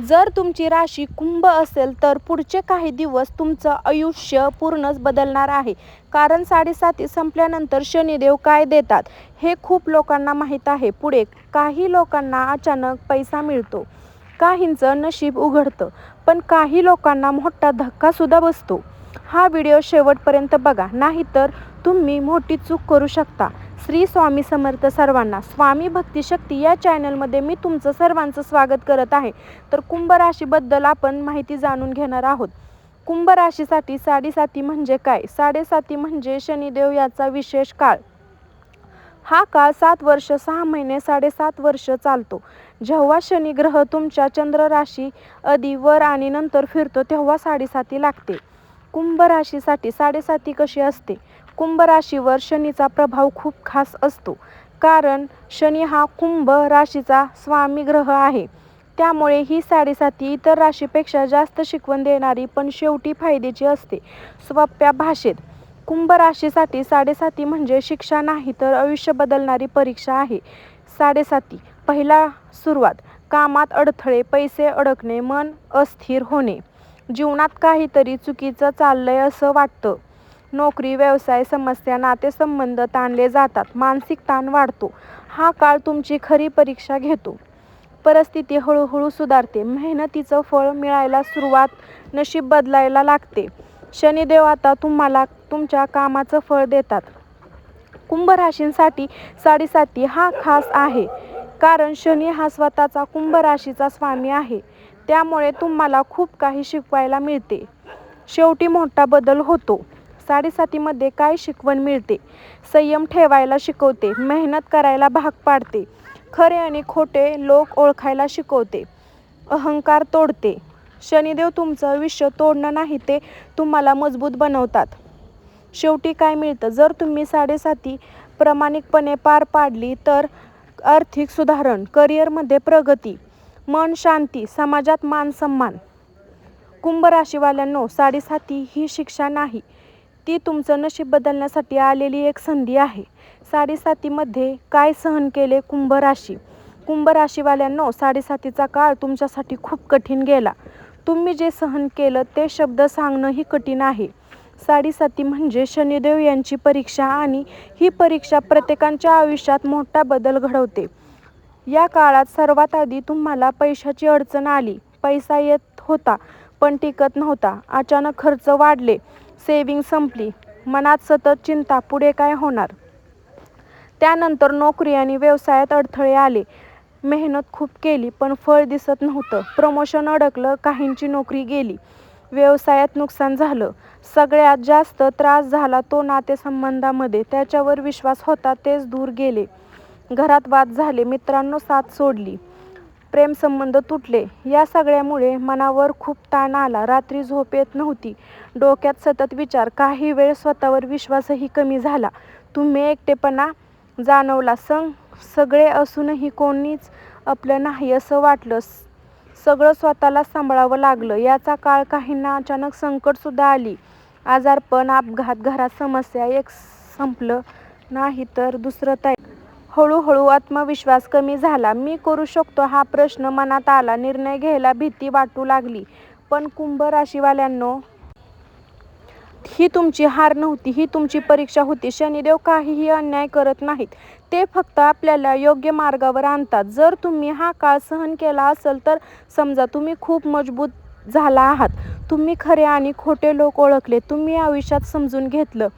जर तुमची राशी कुंभ असेल तर पुढचे काही दिवस तुमचं आयुष्य पूर्णच बदलणार आहे. कारण 7.5 संपल्यानंतर शनिदेव काय देतात हे खूप लोकांना माहीत आहे. पुढे काही लोकांना अचानक पैसा मिळतो, काहींचं नशीब उघडतं, पण काही लोकांना मोठा धक्कासुद्धा बसतो. हा व्हिडिओ शेवटपर्यंत बघा, नाहीतर तुम्ही मोठी चूक करू शकता. श्री स्वामी समर्थ सर्वांना. स्वामी भक्ती शक्ती या चॅनलमध्ये मी तुमचं सर्वांचं स्वागत करत आहे. तर कुंभ राशीबद्दल आपण माहिती जाणून घेणार आहोत. कुंभ राशीसाठी 7.5 म्हणजे काय? 7.5 म्हणजे शनिदेव याचा विशेष काळ. हा काळ 7 वर्ष 6 महिने 7.5 वर्ष चालतो. जेव्हा शनी ग्रह तुमच्या चंद्र राशी आधी वर आणि नंतर फिरतो तेव्हा 7.5 लागते. कुंभ राशीसाठी 7.5 कशी असते? कुंभ राशीवर शनीचा प्रभाव खूप खास असतो, कारण शनी हा कुंभ राशीचा स्वामी ग्रह आहे. त्यामुळे ही 7.5 इतर राशीपेक्षा जास्त शिकवण देणारी पण शेवटी फायद्याची असते. सोप्या भाषेत कुंभ राशीसाठी 7.5 म्हणजे शिक्षा नाही तर आयुष्य बदलणारी परीक्षा आहे. 7.5 पहिला सुरुवात. कामात अडथळे, पैसे अडकणे, मन अस्थिर होणे, जीवनात काहीतरी चुकीचं चाललंय असं वाटतं, नोकरी व्यवसाय समस्या नातेसंबंध ताणले जातात, मानसिक ताण वाढतो. हा काळ तुमची खरी परीक्षा घेतो. परिस्थिती हळूहळू सुधारते, मेहनतीचं फळ मिळायला सुरुवात, नशीब बदलायला लागते. शनिदेव आता तुम्हाला तुमच्या कामाचं फळ देतात. कुंभ राशींसाठी 7.5 हा खास आहे, कारण शनी हा स्वतःचा कुंभ राशीचा स्वामी आहे. त्यामुळे तुम्हाला खूप काही शिकवायला मिळते. शेवटी मोठा बदल होतो. 7.5 मध्ये काय शिकवण मिळते? संयम ठेवायला शिकवते, मेहनत करायला भाग पाडते, खरे आणि खोटे लोक ओळखायला शिकवते, अहंकार तोडते. शनिदेव तुमचं आयुष्य तोडणं नाही, ते तुम्हाला मजबूत बनवतात. शेवटी काय मिळतं? जर तुम्ही 7.5 प्रामाणिकपणे पार पाडली तर आर्थिक सुधारण, करिअरमध्ये प्रगती, मन शांती, समाजात मान सन्मान. कुंभ राशीवाल्यांनो, 7.5 ही शिक्षा नाही, ती तुमचं नशीब बदलण्यासाठी आलेली एक संधी आहे. 7.5 मध्ये काय सहन केले कुंभ राशी? कुंभ राशीवाल्यांनो, 7.5चा काळ तुमच्यासाठी खूप कठीण गेला. तुम्ही जे सहन केलं ते शब्द सांगणंही कठीण आहे. 7.5 म्हणजे शनिदेव यांची परीक्षा, आणि ही परीक्षा प्रत्येकाच्या आयुष्यात मोठा बदल घडवते. या काळात सर्वात आधी तुम्हाला पैशाची अडचण आली. पैसा येत होता पण टिकत नव्हता. अचानक खर्च वाढले, सेव्हिंग संपली, मनात सतत चिंता, पुढे काय होणार. त्यानंतर नोकरी आणि व्यवसायात अडथळे आले. मेहनत खूप केली पण फळ दिसत नव्हतं. प्रमोशन अडकलं, काहींची नोकरी गेली, व्यवसायात नुकसान झालं. सगळ्यात जास्त त्रास झाला तो नातेसंबंधामध्ये. त्याच्यावर विश्वास होता तेच दूर गेले. घरात वाद झाले, मित्रांनो साथ सोडली, प्रेमसंबंध तुटले. या सगळ्यामुळे मनावर खूप ताण आला. रात्री झोप येत नव्हती, डोक्यात सतत विचार. काही वेळ स्वतःवर विश्वासही कमी झाला. तुम्ही एकटेपणा जाणवला. सगळे असूनही कोणीच आपलं नाही असं वाटलं. सगळं स्वतःला सांभाळावं लागलं. याचा काळ काहींना अचानक संकटसुद्धा आली. आजारपण, अपघात, घरात समस्या, एक संपलं नाही तर दुसरं तयार. हळूहळू आत्मविश्वास कमी झाला. मी करू शकतो हा प्रश्न मनात आला. निर्णय घ्यायला भीती वाटू लागली. पण कुंभ राशीवाल्यांनो, ही तुमची हार नव्हती, ही तुमची परीक्षा होती. शनिदेव काहीही अन्याय करत नाहीत, ते फक्त आपल्याला योग्य मार्गावर आणतात. जर तुम्ही हा काळ सहन केला असेल तर समजा तुम्ही खूप मजबूत झाला आहात. तुम्ही खरे आणि खोटे लोक ओळखले, तुम्ही आयुष्यात समजून घेतलं,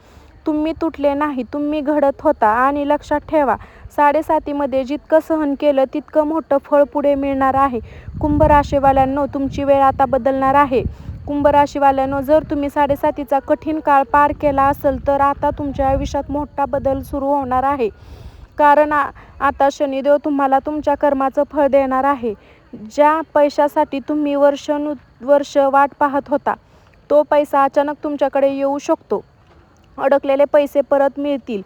तुम्ही तुटले नाही, तुम्ही घडत होता. आणि लक्षात ठेवा, 7.5 मध्ये जितकं सहन केलं तितकं मोठं फळ पुढे मिळणार आहे. कुंभ राशीवाल्यांनो, तुमची वेळ आता बदलणार आहे. कुंभ राशीवाल्यांनो, जर तुम्ही 7.5चा कठीण काळ पार केला असेल तर आता तुमच्या आयुष्यात मोठा बदल सुरू होणार आहे. कारण आता शनिदेव तुम्हाला तुमच्या कर्माचं फळ देणार आहे. ज्या पैशासाठी तुम्ही वर्षानुवर्ष वाट पाहत होता, तो पैसा अचानक तुमच्याकडे येऊ शकतो. अडकलेले पैसे परत मिळतील,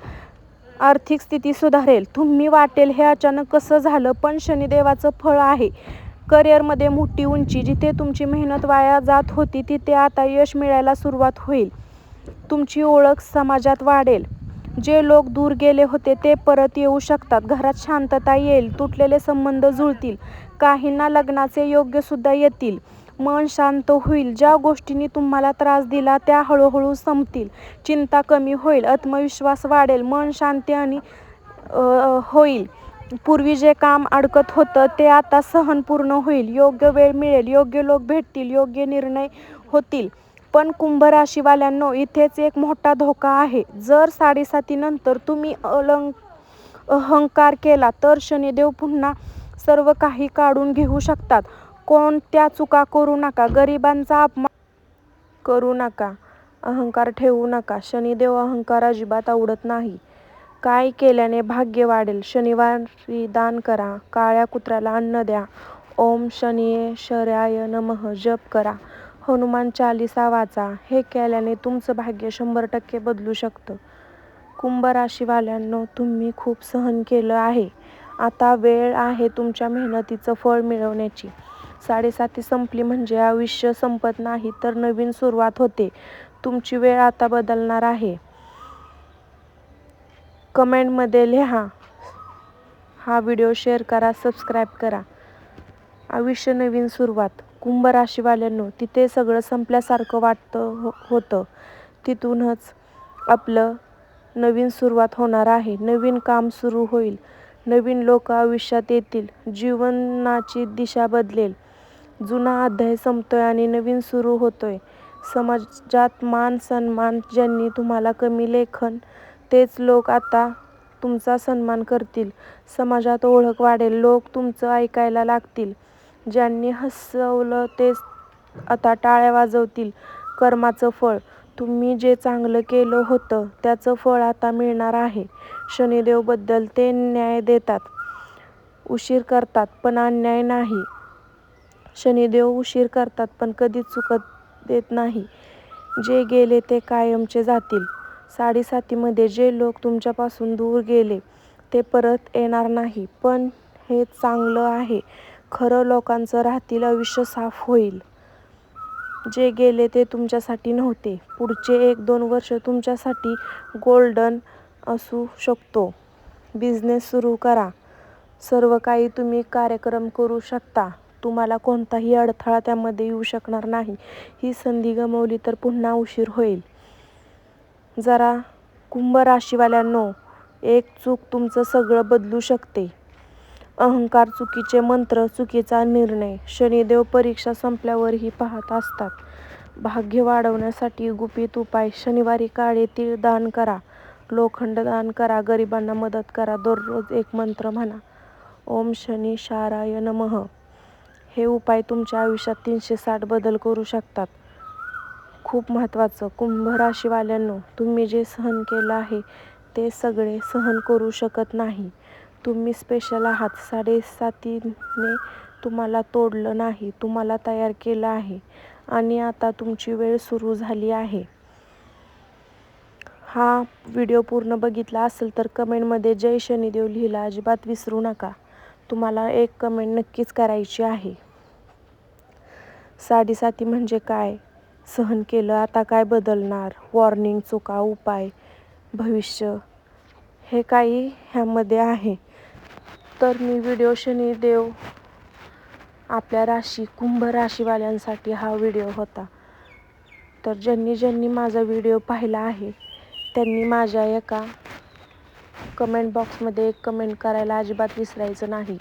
आर्थिक स्थिती सुधारेल. तुम्ही वाटेल हे अचानक कसं झालं, पण शनिदेवाचं फळ आहे. करिअरमध्ये मोठी उंची, जिथे तुमची मेहनत वाया जात होती तिथे आता यश मिळायला सुरुवात होईल. तुमची ओळख समाजात वाढेल. जे लोक दूर गेले होते ते परत येऊ शकतात. घरात शांतता येईल, तुटलेले संबंध जुळतील, काहींना लग्नाचे योग्यसुद्धा येतील. मन शांत होईल. ज्या गोष्टींनी तुम्हाला त्रास दिला त्या हळूहळू संपतील. चिंता कमी होईल. आत्मविश्वास वाढेल. मन शांती आणि होईल. पूर्वी जे काम अडकत होतं ते आता सहन पूर्ण होईल. योग्य वेळ मिळेल. योग्य लोक भेटतील. योग्य निर्णय होतील. पण कुंभ राशीवाल्यांनो, इथेच एक मोठा धोका आहे. जर 7:30 नंतर तुम्ही अहंकार केला तर शनिदेव पुन्हा सर्व काही काढून घेऊ शकतात. कोणत्या चुका करू नका. गरिबांचा अपमान करू नका. अहंकार ठेवू नका. शनिदेव अहंकार अजिबात आवडत नाही. काय केल्याने भाग्य वाढेल? शनिवारी दान करा. काळ्या कुत्र्याला अन्न द्या. ओम शनिश्चराय नमः जप करा. हनुमान चालीसा वाचा. हे केल्याने तुमचं भाग्य 100% बदलू शकतं. कुंभ राशीवाल्यांनो, तुम्ही खूप सहन केलं आहे. आता वेळ आहे तुमच्या मेहनतीचं फळ मिळवण्याची. 7:30 संपली म्हणजे आयुष्य संपत नाही तर नवीन सुरुवात होते. तुमची वेळ आता बदलणार आहे. कमेंटमध्ये लिहा. हा व्हिडिओ शेअर करा. सबस्क्राईब करा. आयुष्य नवीन सुरुवात. कुंभ राशीवाल्यांनो, तिथे सगळं संपल्यासारखं होतं. तिथूनच आपलं नवीन सुरुवात होणार आहे. नवीन काम सुरू होईल. नवीन लोक आयुष्यात येतील. जीवनाची दिशा बदलेल. जुना अध्याय संपतोय आणि नवीन सुरू होतोय. समाजात मान सन्मान. ज्यांनी तुम्हाला कमी लेखन तेच लोक आता तुमचा सन्मान करतील. समाजात ओळख वाढेल. लोक तुमचं ऐकायला लागतील. ज्यांनी हसवलं तेच आता टाळ्या वाजवतील. कर्माचं फळ. तुम्ही जे चांगलं केलं होतं त्याचं फळ आता मिळणार आहे. शनिदेव बदलते. न्याय देतात. उशीर करतात पण अन्याय नाही. शनिदेव उशीर करतात पण कधीच चुकत देत नाही. जे गेले ते कायमचे जातील. 7:30 मध्ये जे लोक तुमच्यापासून दूर गेले ते परत येणार नाही. पण हे चांगलं आहे. खरं लोकांचं राहतील. आयुष्य साफ होईल. जे गेले ते तुमच्यासाठी नव्हते. पुढचे 1-2 वर्ष तुमच्यासाठी गोल्डन असू शकतो. बिझनेस सुरू करा. सर्व काही तुम्ही कार्यक्रम करू शकता. तुम्हाला कोणताही अडथळा त्यामध्ये येऊ शकणार नाही. ही संधी गमावली तर पुन्हा उशीर होईल. जरा कुंभ राशीवाल्यांनो, एक चूक तुमचं सगळं बदलू शकते. अहंकार, चुकीचे मंत्र, चुकीचा निर्णय. शनिदेव परीक्षा संपल्यावरही पाहत असतात. भाग्य वाढवण्यासाठी गुपित उपाय. शनिवारी काळे तीळ दान करा. लोखंड दान करा. गरिबांना मदत करा. दररोज एक मंत्र म्हणा. ओम शनिश्चराय नमः. हे उपाय तुमच्या आयुष्यात 360 बदल करू शकतात. खूप महत्त्वाचं. कुंभ राशीवाल्यांनो, तुम्ही जे सहन केलं आहे ते सगळे सहन करू शकत नाही. तुम्ही स्पेशल आहात. 7:30 ने तुम्हाला तोडलं नाही. तुम्हाला तयार केलं आहे आणि आता तुमची वेळ सुरू झाली आहे. हा व्हिडिओ पूर्ण बघितला असेल तर कमेंटमध्ये जय शनिदेव लिहायला अजिबात विसरू नका. तुम्हाला एक कमेंट नक्कीच करायची आहे. 7:30 म्हणजे काय? सहन केलं, आता काय बदलणार? वॉर्निंग, चुका, उपाय, भविष्य, हे काही ह्यामध्ये आहे. तर मी व्हिडिओ शनिदेव आपल्या राशी कुंभ राशीवाल्यांसाठी हा व्हिडिओ होता. तर ज्यांनी माझा व्हिडिओ पाहिला आहे त्यांनी माझ्या एका कमेंट बॉक्समध्ये एक कमेंट करायला अजिबात विसरायचं नाही.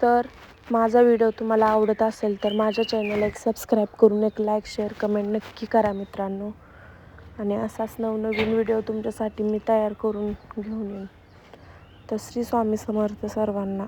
तर माझा व्हिडिओ तुम्हाला आवडत असेल तर माझ्या चॅनलला एक सबस्क्राईब करून एक लाईक, शेअर, कमेंट नक्की करा मित्रांनो. आणि असाच नवनवीन व्हिडिओ तुमच्यासाठी मी तयार करून घेऊन येईन. तर श्री स्वामी समर्थ सर्वांना.